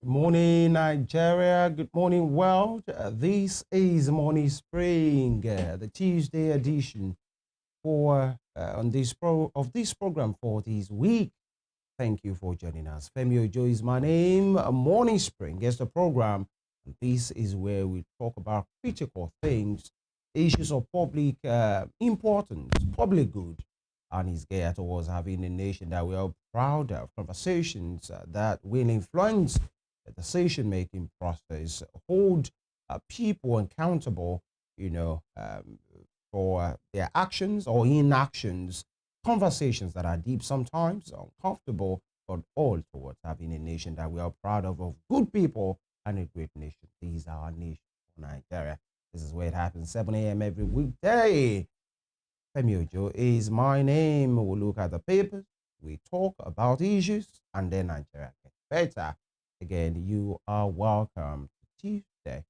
Good morning, Nigeria. Good morning, world. This is Morning Spring, the Tuesday edition for on this program for this week. Thank you for joining us. Femi Ojo is my name. Morning Spring is the program. And this is where we talk about critical things, issues of public importance, public good, and is geared towards having a nation that we are proud of. Conversations that will influence the decision-making process, hold people accountable, for their actions or inactions, conversations that are deep, sometimes uncomfortable, but all towards having a nation that we are proud of good people and a great nation. These are our nation, Nigeria. This is where it happens, 7 a.m. every weekday. Femi Ojo is my name. We'll look at the papers, we talk about issues, and then Nigeria gets better. Again, you are welcome to Tuesday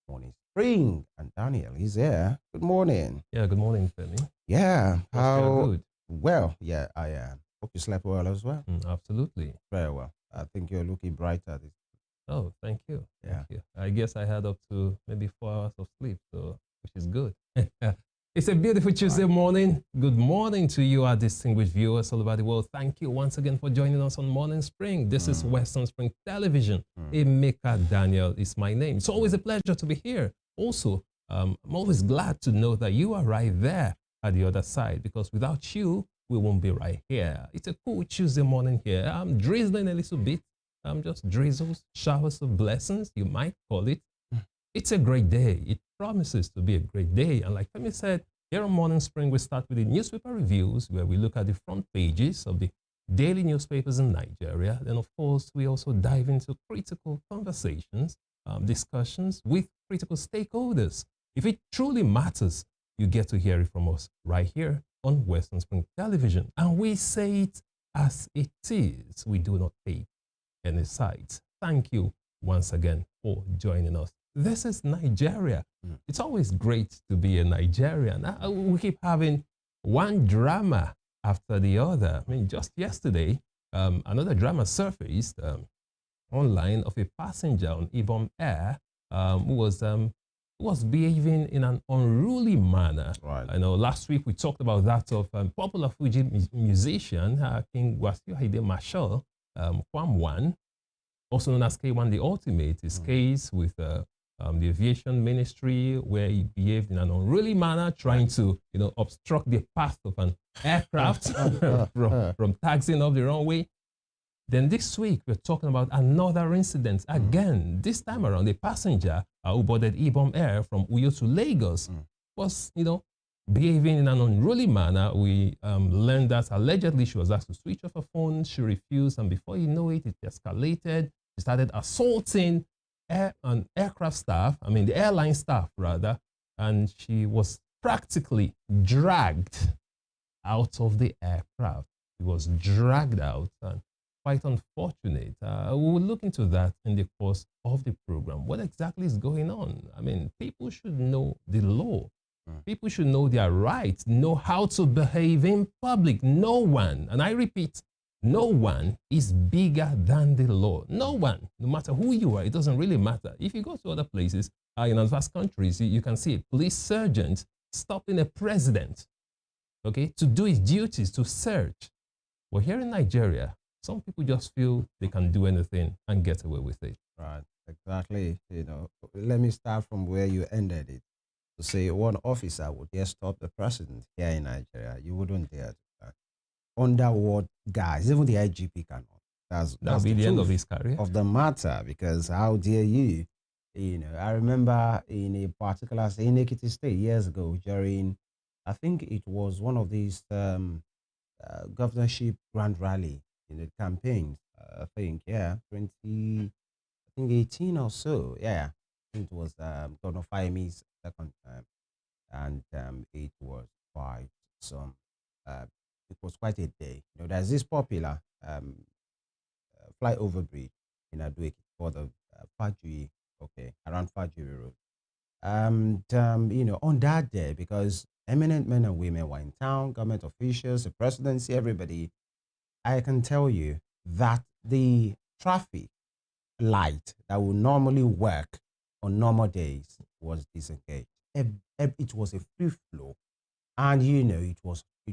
Morning Spring. And Daniel is here. Good morning. Yeah, good morning, Femi. Yeah. How good? Well, yeah, I am. Hope you slept well as well. Absolutely. Very well. I think you're looking brighter. Oh, thank you. Yeah. Thank you. I guess I had up to maybe 4 hours of sleep, so which is good. It's a beautiful Tuesday morning. Good morning to you, our distinguished viewers all over the world. Thank you once again for joining us on Morning Spring. This is Western Spring Television. Emeka Daniel is my name. It's always a pleasure to be here. Also, I'm always glad to know that you are right there at the other side, because without you, we won't be right here. It's a cool Tuesday morning here. I'm drizzling a little bit. I'm just drizzles, showers of blessings, you might call it. It's a great day. It promises to be a great day. And like Femi said, here on Morning Spring, we start with the newspaper reviews, where we look at the front pages of the daily newspapers in Nigeria. Then, of course, we also dive into critical conversations, discussions with critical stakeholders. If it truly matters, you get to hear it from us right here on Western Spring Television. And we say it as it is. We do not take any sides. Thank you once again for joining us. This is Nigeria. It's always great to be a Nigerian. We keep having one drama after the other. I mean, just yesterday, another drama surfaced online of a passenger on Ibom Air who was behaving in an unruly manner. Right. I know last week we talked about that of popular Fuji musician King Wasiu Haide Marshall Kwamwan, also known as K1 the Ultimate. His case with the aviation ministry, where he behaved in an unruly manner, trying to obstruct the path of an aircraft from taxiing off the runway. Then this week, we're talking about another incident. Again, this time around, a passenger who boarded Ibom Air from Uyo to Lagos was, behaving in an unruly manner. We learned that allegedly she was asked to switch off her phone. She refused, and before you know it, it escalated. She started assaulting aircraft staff, the airline staff rather, and she was practically dragged out of the aircraft. She was dragged out, and quite unfortunate. We will look into that in the course of the program. What exactly is going on? People should know the law. People should know their rights, know how to behave in public. No one, and I repeat, no one is bigger than the law. No one, no matter who you are, it doesn't really matter. If you go to other places, in advanced countries, you can see a police sergeant stopping a president, to do his duties, to search. Well, here in Nigeria, some people just feel they can do anything and get away with it. Right, exactly. Let me start from where you ended it. To say one officer would dare stop the president here in Nigeria, you wouldn't dare do that. Under what guys? Even the IGP cannot. That'll be the end of his career. Of the matter, because how dare you? I remember in a particular in Ekiti State years ago during, I think it was one of these governorship grand rally in the campaigns. I think 18 or so. Yeah, I think it was Governor Fayemi's second time, and it was quite some. It was quite a day. There's this popular flyover bridge in Adueke called the Fajui, around Fajui Road. And on that day, because eminent men and women were in town, government officials, the presidency, everybody, I can tell you that the traffic light that would normally work on normal days was disengaged. It was a free flow, and it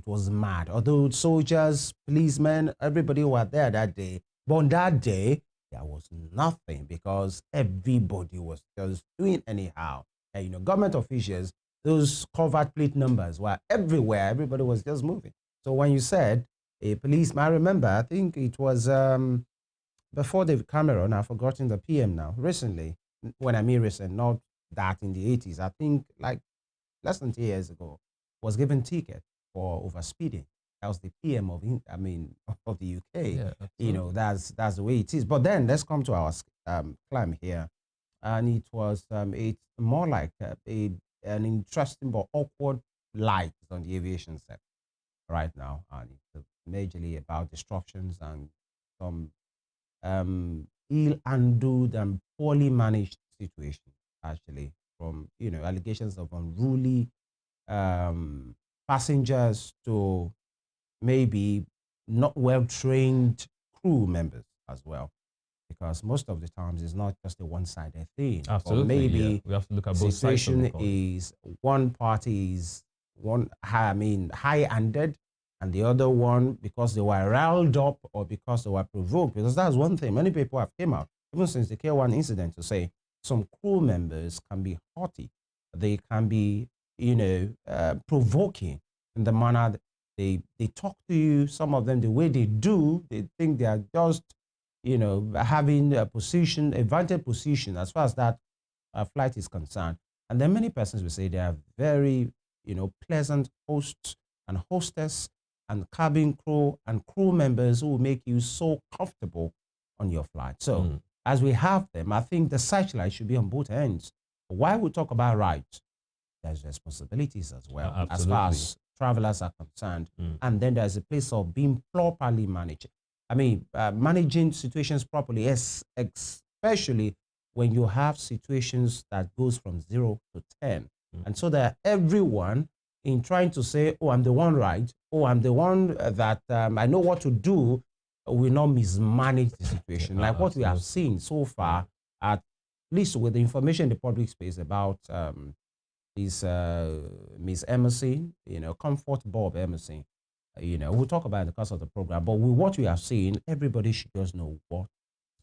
was mad. Although soldiers, policemen, everybody were there that day, but on that day there was nothing because everybody was just doing anyhow. And government officials, those covered plate numbers were everywhere. Everybody was just moving. So when you said a policeman, I remember, I think it was before David Cameron, I've forgotten the PM now, recently, when I mean recent, not that in the 80s, I think like less than 2 years ago, was given ticket for overspeeding. That was the PM of, of the UK. Yeah, absolutely. That's the way it is. But then let's come to our climb here, and it's more like an interesting but awkward light on the aviation sector right now, and it's majorly about disruptions and some ill-handled and poorly managed situations, actually, from allegations of unruly um, passengers to maybe not well-trained crew members as well, because most of the times it's not just a one-sided thing, or Absolutely, yeah. maybe We have to look at the both sides of the situation coin. is one party is high-handed, and the other one because they were riled up or because they were provoked. Because that's one thing many people have came out even since the K1 incident to say some crew members can be haughty, they can be provoking in the manner that they talk to you. Some of them, the way they do, they think they are just having a position, a vantage position as far as that flight is concerned. And then many persons will say they are very, pleasant hosts and hostess and cabin crew and crew members who will make you so comfortable on your flight. So as we have them, I think the searchlight should be on both ends. While we talk about rights, there's responsibilities as well, as far Absolutely. as travelers are concerned. And then there's a place of being properly managed. Managing situations properly, yes, especially when you have situations that goes from 0 to 10. And so that everyone in trying to say, oh, I'm the one right, oh, I'm the one that I know what to do, will not mismanage the situation. Like what we have seen so far, at least with the information in the public space about this Miss Emerson, Comfort Bob Emerson. We'll talk about in the course of the program, but with what we have seen, everybody should just know what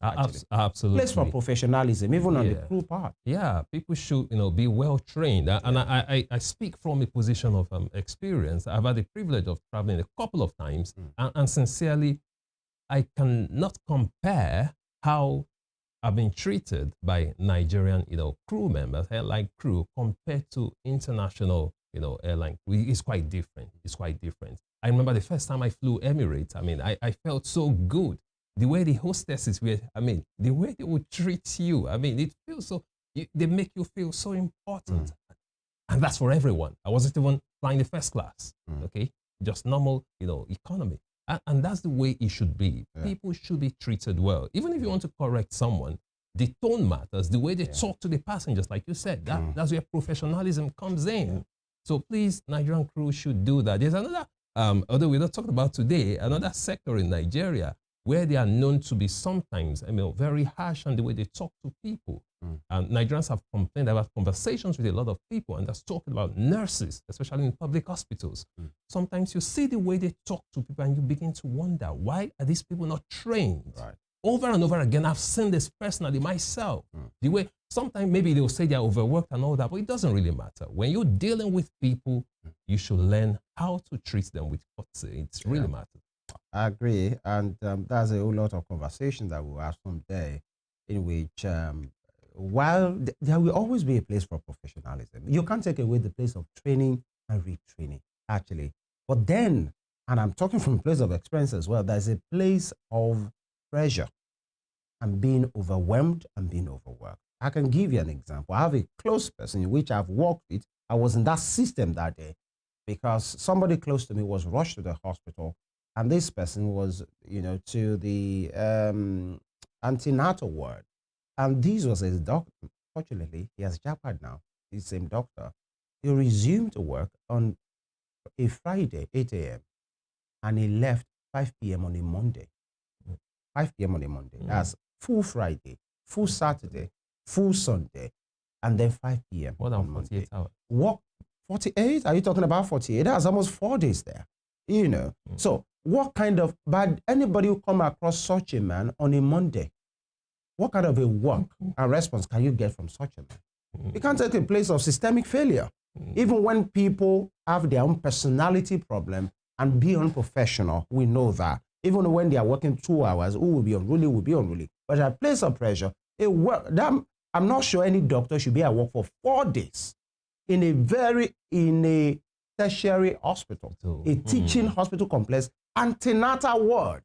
Absolutely. place for professionalism, even on the crew part. Yeah, people should be well trained. And I speak from a position of experience. I've had the privilege of traveling a couple of times, and sincerely, I cannot compare how I've been treated by Nigerian, crew members, airline crew, compared to international, airline. It's quite different. It's quite different. I remember the first time I flew Emirates. I felt so good. The way the hostesses were, the way they would treat you. It feels so. They make you feel so important, and that's for everyone. I wasn't even flying the first class. Okay, just normal, economy. And that's the way it should be. Yeah. People should be treated well. Even if you want to correct someone, the tone matters, the way they talk to the passengers, like you said, that's where professionalism comes in. Yeah. So please, Nigerian crew should do that. There's another, although we're not talking about today, another sector in Nigeria where they are known to be sometimes, very harsh on the way they talk to people. Nigerians have complained about conversations with a lot of people, and that's talking about nurses, especially in public hospitals. Sometimes you see the way they talk to people and you begin to wonder, why are these people not trained? Right. Over and over again, I've seen this personally myself. The way, sometimes maybe they'll say they're overworked and all that, but it doesn't really matter. When you're dealing with people, you should learn how to treat them with courtesy. It really matters. I agree, and that's a whole lot of conversation that we'll have someday, in which while there will always be a place for professionalism, you can't take away the place of training and retraining, actually. But then, and I'm talking from a place of experience as well, there's a place of pressure and being overwhelmed and being overworked. I can give you an example. I have a close person in which I've worked with. I was in that system that day because somebody close to me was rushed to the hospital. And this person was, to the antenatal ward. And this was his doctor. Fortunately, he has jabbed now, the same doctor. He resumed to work on a Friday, 8 a.m. And he left 5 p.m. on a Monday. 5 p.m. on a Monday. That's full Friday. full Saturday, full Sunday, and then 5 p.m. More than 48 hours. What, 48? Are you talking about 48? That's almost 4 days there, you know. So what kind of, but anybody who come across such a man on a Monday, what kind of a work and response can you get from such a man? You can't take a place of systemic failure. Even when people have their own personality problem and be unprofessional, we know that. Even when they are working 2 hours, who will be unruly will be unruly. But at a place of pressure, I'm not sure any doctor should be at work for 4 days in a tertiary hospital, a teaching hospital complex, antenatal ward.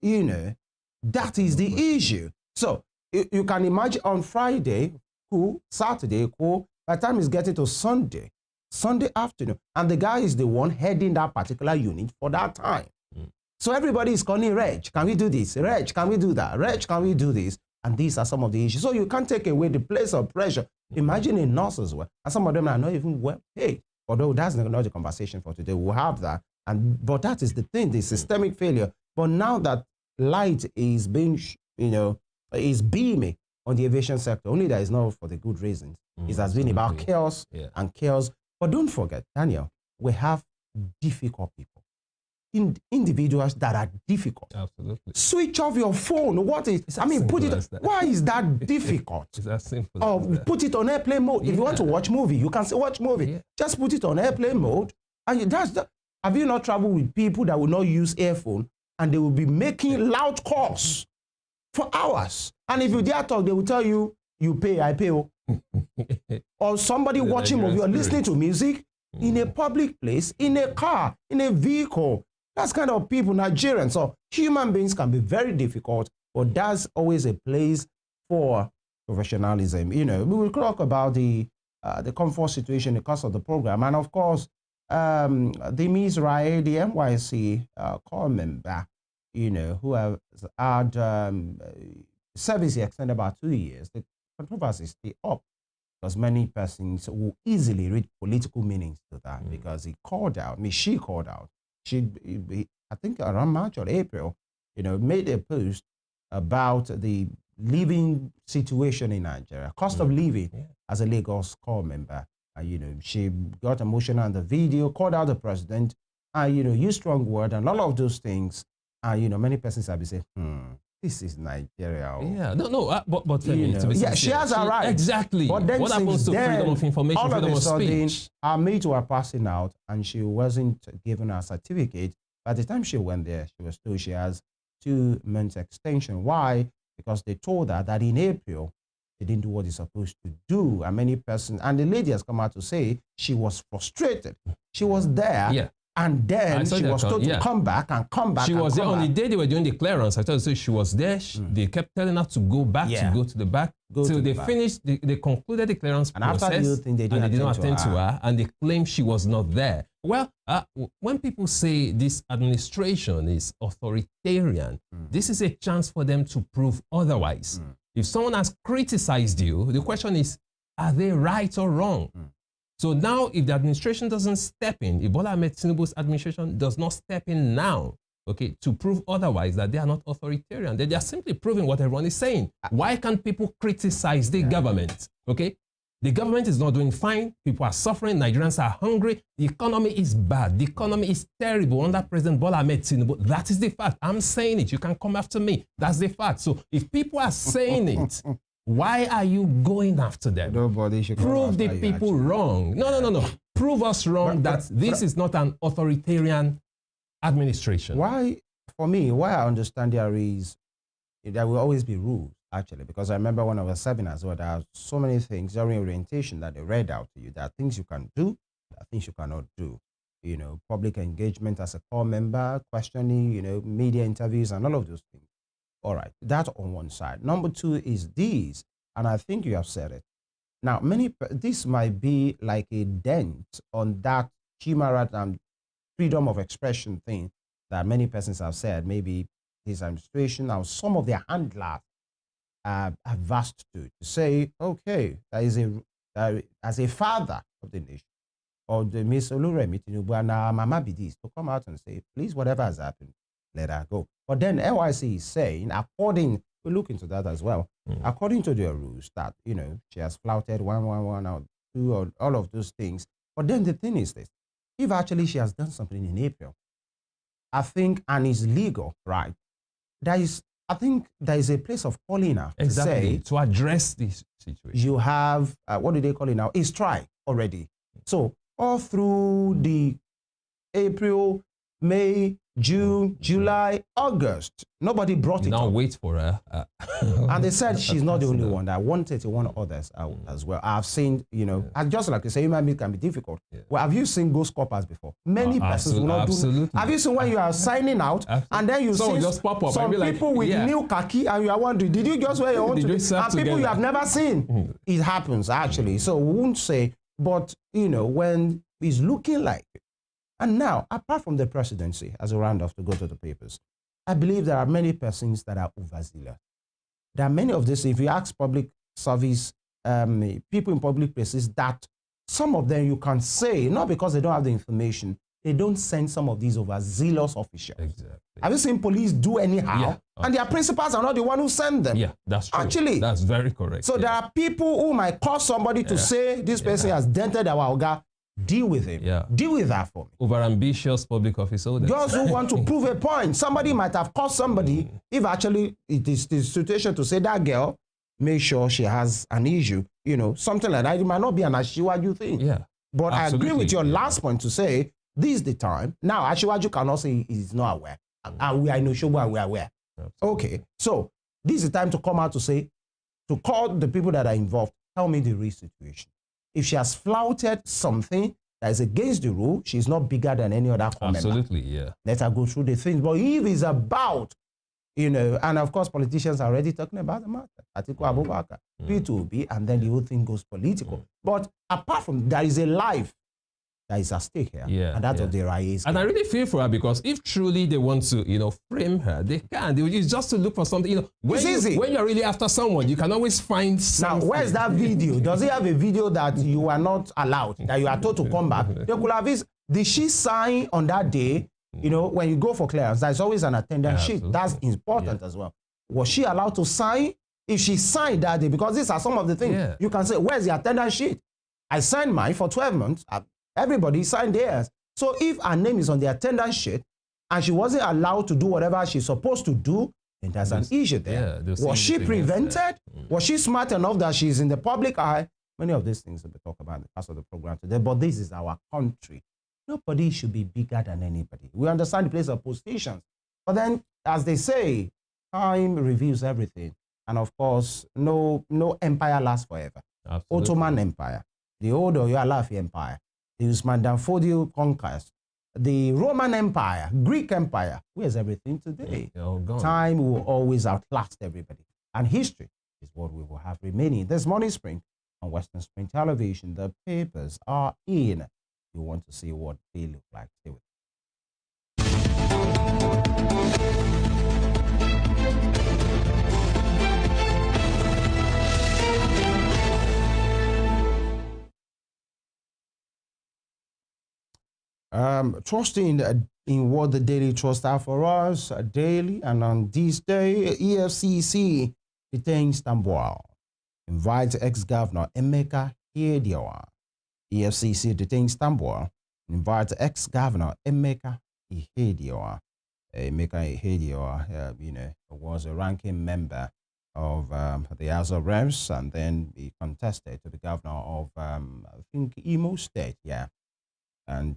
You know, that is the issue. So you can imagine on Friday, cool, Saturday, cool, by the time it's getting to Sunday afternoon, and the guy is the one heading that particular unit for that time. So everybody is calling, Reg, can we do this? Reg, can we do that? Reg, can we do this? And these are some of the issues. So you can't take away the place of pressure. Imagine a nurse as well. And some of them are not even well paid. Although that's not the conversation for today. We'll have that. But that is the thing, the systemic failure. But now that light is being, is beaming on the aviation sector, only that is not for the good reasons. It has been about chaos and chaos. But don't forget, Daniel, we have difficult people. Individuals that are difficult. Absolutely. Switch off your phone. What is, I mean, put it, why is that difficult? It's that simple. Or put it on airplane mode. If you want to watch movie, you can say watch movie. Just put it on airplane mode. And have you not traveled with people that will not use earphone and they will be making loud calls for hours? And if you dare talk, they will tell you, you pay, I pay. Or somebody watching movie or listening to music in a public place, in a car, in a vehicle. That's kind of people, Nigerians. So human beings can be very difficult, but that's always a place for professionalism. You know, we will talk about the comfort situation, the cost of the program, and of course, the Ms. Rai, the NYC core member, you know, who has had service extended about 2 years. The controversy is still up because many persons will easily read political meanings to that because he called out, she called out. I think around March or April, you know, made a post about the living situation in Nigeria, cost of living as a Lagos core member. You know, she got emotional in the video, called out the president, you know, used strong word and all of those things. You know, many persons have been saying, this is Nigeria. Yeah, but you know, she has a right. Exactly. But then what happens to freedom of information, all freedom of a sudden, speech? her mates were passing out and she wasn't given a certificate. By the time she went there, she was told she has 2 months extension. Why? Because they told her that in April, they didn't do what they're supposed to do. And many persons, and the lady has come out to say she was frustrated. She was there. Yeah. And then she was told to come back and come back. She was there on the day they were doing the clearance. I told you, she was there. They kept telling her to go back, to go to the back. Till they finished, they concluded the clearance process. After the thing, they did not attend to her. And they claimed she was not there. Well, when people say this administration is authoritarian, this is a chance for them to prove otherwise. If someone has criticized you, the question is, are they right or wrong? So now, if the administration doesn't step in, if Bola Ahmed Tinubu's administration does not step in now, okay, to prove otherwise that they are not authoritarian, they are simply proving what everyone is saying. Why can't people criticize the government? Okay, the government is not doing fine. People are suffering. Nigerians are hungry. The economy is bad. The economy is terrible under President Bola Ahmed Tinubu. That is the fact. I'm saying it. You can come after me. That's the fact. So if people are saying it, why are you going after them? Nobody should prove the people wrong. No. Prove us wrong that this is not an authoritarian administration. Why, for me, why I understand there will always be rules, actually, because I remember when I was serving as well, there are so many things during orientation that they read out to you. There are things you can do, there are things you cannot do. You know, public engagement as a core member, questioning, you know, media interviews and all of those things. All right, that on one side. Number 2 is these, and I think you have said it. Now, this might be like a dent on that human rights and freedom of expression thing that many persons have said. Maybe this administration or some of their handlers have asked to say, okay, as a father of the nation, or the Miss Oluremi Tinubu and Mama Bidis to come out and say, please, whatever has happened, let her go. But then NYC is saying, according we'll look into that as well. According to their rules, that she has flouted 111 or 2 or all of those things. But then the thing is this: if actually she has done something in April, I think, and is legal, right? I think there is a place of calling her to say, to address this situation. You have what do they call it now? A strike already. So all through the April, May, June, July, August, nobody brought it now up. Wait for her. And they said she's not the only one. There are 131 others as well. I've seen, and just like you say, human being can be difficult. Yeah. Well, have you seen ghost coppers before? Many persons will not do. Have you seen when you are signing out and then you see just pop up some people with new khaki and you are wondering, did you just wear your own? And people you have never seen. It happens actually. So we won't say, but when it's looking like it. And now, apart from the presidency, as a round-off to go to the papers, I believe there are many persons that are overzealous. There are many of this, if you ask public service, people in public places, that some of them you can say, not because they don't have the information, they don't send some of these overzealous officials. Exactly. Have you seen police do anyhow? Yeah. And their principals are not the one who send them. Yeah, that's true. Actually. That's very correct. So there are people who might call somebody to say, this person has dented our Oga. Deal with him. Yeah. Deal with that for me. Over-ambitious public office holders. Those who want to prove a point. Somebody might have called somebody, if actually it is the situation to say that girl, make sure she has an issue, something like that. It might not be an Ashiwaju thing. Yeah. But absolutely. I agree with your last point to say, this is the time. Now, Ashiwaju cannot say he's not aware. And we are in Oshobo and we are aware. Absolutely. Okay. So, this is the time to come out to say, to call the people that are involved, tell me the real situation. If she has flouted something that is against the rule, she's not bigger than any other member. Absolutely, yeah. Let her go through the things. But if it's about, and of course, politicians are already talking about the matter. Atiku Abubakar, P2B, and then the whole thing goes political. But apart from there is a life that is at stake here. Yeah, and that's what the raise. And I really feel for her because if truly they want to, frame her, they can. It's just to look for something. When you're really after someone, you can always find something. Now, where's that video? Does it have a video that you are not allowed, that you are told to come back? They could have did she sign on that day? When you go for clearance, there's always an attendance sheet. That's important as well. Was she allowed to sign? If she signed that day, because these are some of the things you can say, where's the attendance sheet? I signed mine for 12 months. Everybody signed theirs. So if her name is on the attendance sheet and she wasn't allowed to do whatever she's supposed to do, then there's an issue there. Was she prevented? Was she smart enough that she's in the public eye? Many of these things that we talk about in the past of the program today, but this is our country. Nobody should be bigger than anybody. We understand the place of positions. But then, as they say, time reveals everything. And of course, no empire lasts forever. Absolutely. Ottoman Empire, the old Oyalafi Empire, the Usman Dan Fodio conquest, the Roman Empire, Greek Empire. Where's everything today? Time will always outlast everybody. And history is what we will have remaining. This morning spring on Western Spring Television, the papers are in. You want to see what they look like. Stay with us. Trusting in what the Daily Trust are for us daily, and on this day, EFCC detains Tambuwal, invites ex-governor Emeka Ihedioha. EFCC detains Tambuwal, invites ex-governor Emeka Ihedioha. Emeka Ihedioha, was a ranking member of the House of Reps, and then he contested to the governor of, I think, Imo State, yeah. And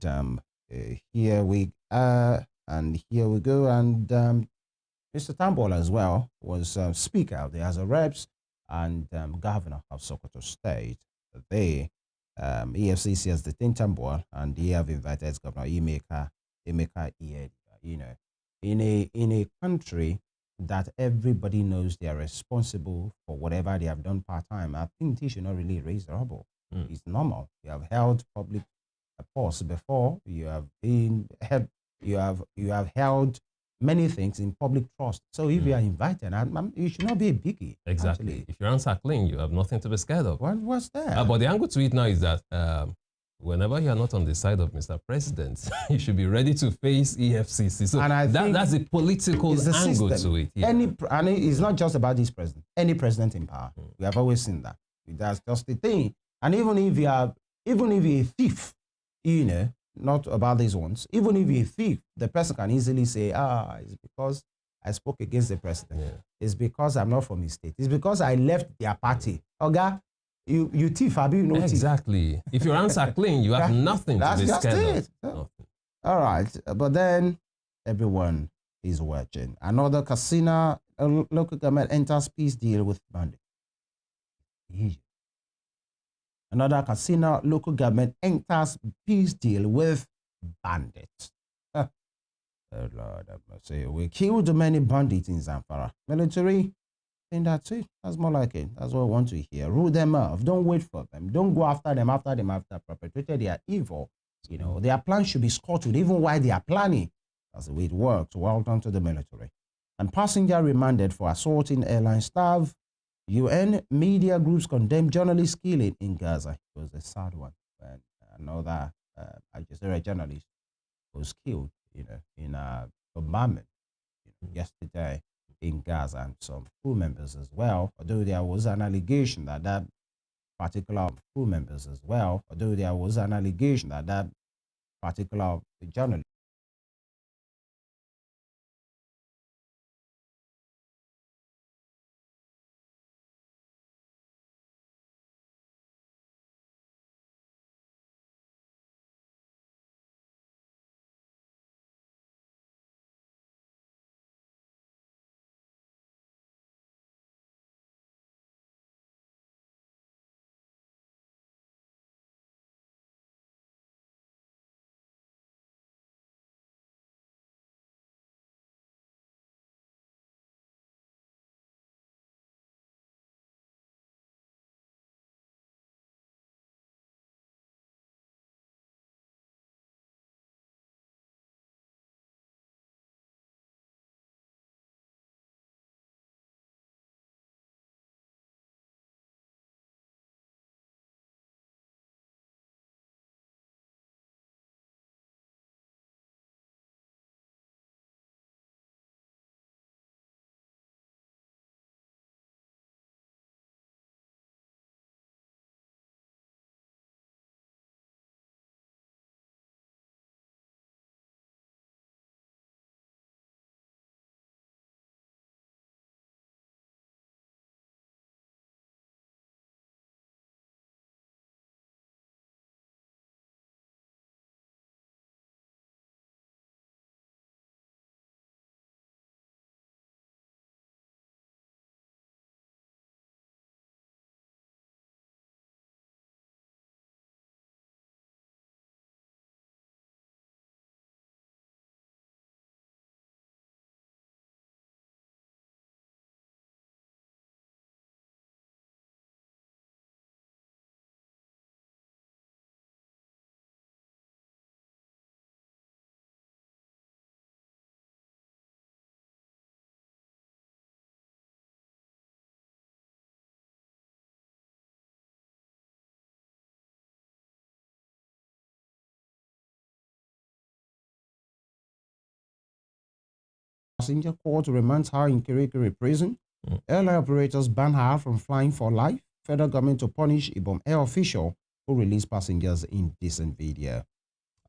here we go. And Mr. Tambuwal as well was Speaker of the House of Reps and Governor of Sokoto State. They, EFCC has detained Tambuwal, and they have invited Governor Emeka Ihedioha. In a country that everybody knows they are responsible for whatever they have done part-time, I think they should not really raise the rubble. It's normal. You have held public pause before, you have held many things in public trust. So if you are invited, you should not be a biggie. Exactly. Actually. If your hands are clean, you have nothing to be scared of. What's that? But the angle to it now is that whenever you are not on the side of Mr. President, you should be ready to face EFCC. So and that's a political angle to it. Yeah. And it's not just about this president. Any president in power, we have always seen that. That's just the thing. And even if you're a thief, you know, not about these ones, even if you're a thief, the person can easily say, it's because I spoke against the president. Yeah. It's because I'm not from his state. It's because I left their party. Oga, you thief, Abi, you know thief. Exactly. If your hands are clean, you have nothing to be scared of. All right. But then everyone is watching. Another casino, local government enters peace deal with bandits. Another casino, local government enters peace deal with bandits. Oh Lord, I must say, we killed many bandits in Zamfara. Military, I think that's it. That's more like it. That's what I want to hear. Rule them off. Don't wait for them. Don't go after them after perpetrated their evil. You know, their plan should be scuttled even while they are planning. That's the way it works. Well done to the military. And passenger remanded for assaulting airline staff. UN media groups condemn journalist killing in Gaza. It was a sad one. And another Al Jazeera journalist was killed, you know, in a bombardment yesterday in Gaza, and some crew members as well. Although there was an allegation that particular crew members as well. Although there was an allegation that particular journalist. Passenger court remands her in Kirikiri prison. Airline operators ban her from flying for life. Federal government to punish Ibom Air official who released passengers in decent video.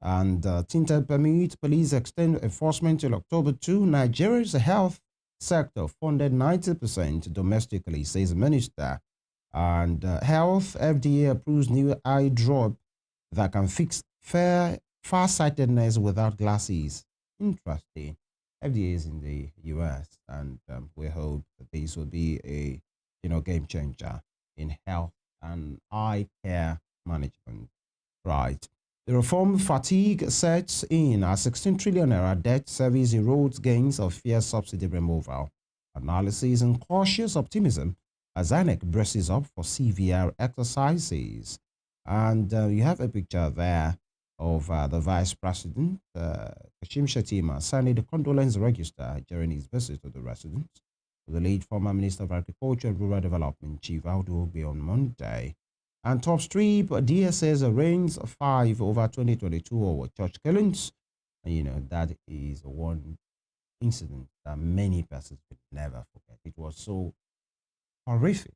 And tinted permit, police extend enforcement till October 2. Nigeria's health sector funded 90% domestically, says minister. And health, FDA approves new eye drop that can fix far-sightedness without glasses. Interesting. FDA is in the US, and we hope that this will be a game changer in health and eye care management. Right. The reform fatigue sets in as 16 trillion naira debt service erodes gains of fierce subsidy removal. Analysis and cautious optimism as INEC braces up for CVR exercises. And you have a picture there of the Vice President, Kashim Shettima, signing the condolence register during his visit to the residence of the late former Minister of Agriculture and Rural Development, Chief Audu Ogbe, on Monday. And top strip, DSS arraigns 5 over 2022 over church killings. And, that is one incident that many persons will never forget. It was so horrific,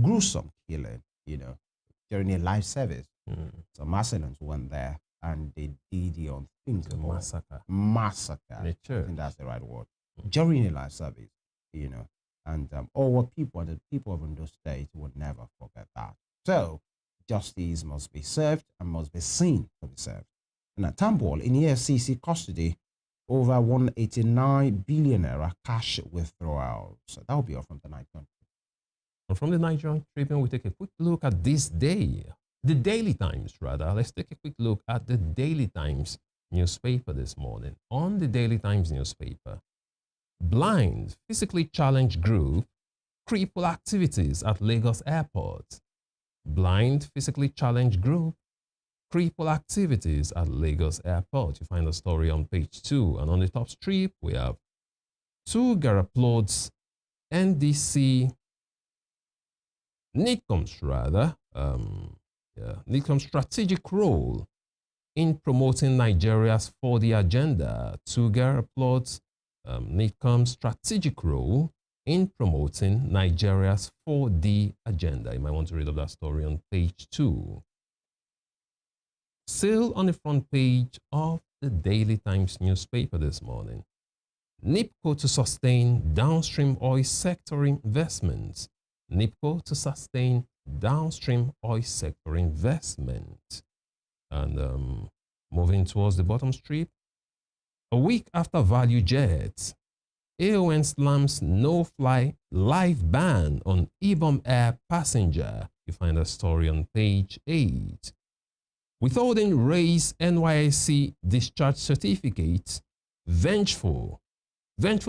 gruesome killing, during a live service. Some Muslims went there and they did the unthinkable massacre. Massacre. The church. I think that's the right word. During a live service, and all people and the people of those states would never forget that. So justice must be served and must be seen to be served. And at Tambol in EFCC custody, over 189 billion naira cash withdrawals. So that will be all from the Nigerian. And from the Nigerian Tribune, we take a quick look at this day. The Daily Times, rather. Let's take a quick look at the Daily Times newspaper this morning. On the Daily Times newspaper, blind, physically challenged group cripple activities at Lagos Airport. Blind, physically challenged group cripple activities at Lagos Airport. You find the story on page 2. And on the top strip, we have Tuger applauds NDC NITCOM's NITCOM's strategic role in promoting Nigeria's 4D agenda. Tuger applauds NITCOM's strategic role in promoting Nigeria's 4D agenda. You might want to read of that story on page 2. Still on the front page of the Daily Times newspaper this morning. NIPCO to sustain downstream oil sector investments. NIPCO to sustain downstream oil sector investment. And moving towards the bottom strip, a week after value jet, AON slams no-fly live ban on IBOM Air passenger. You find a story on page 8. Withholding raise NYSC discharge certificate, vengeful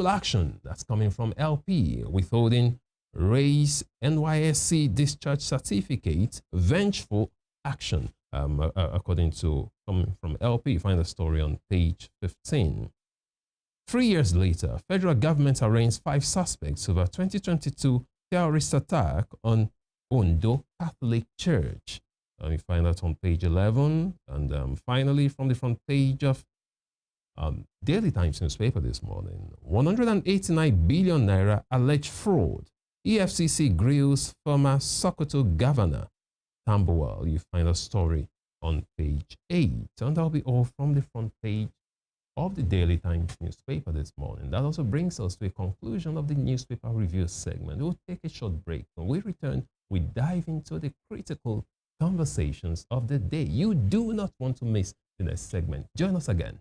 action. That's coming from LP. Withholding raise NYSC discharge certificate, vengeful action. According to coming from LP, you find the story on page 15. 3 years later, federal government arraigns 5 suspects over 2022 terrorist attack on Ondo Catholic Church. You find that on page 11. And finally, from the front page of Daily Times newspaper this morning, 189 billion naira alleged fraud. EFCC grills former Sokoto governor, Tambuwal. You find a story on page 8. And that'll be all from the front page of the Daily Times newspaper this morning. That also brings us to a conclusion of the newspaper review segment. We'll take a short break. When we return, we dive into the critical conversations of the day. You do not want to miss the next segment. Join us again.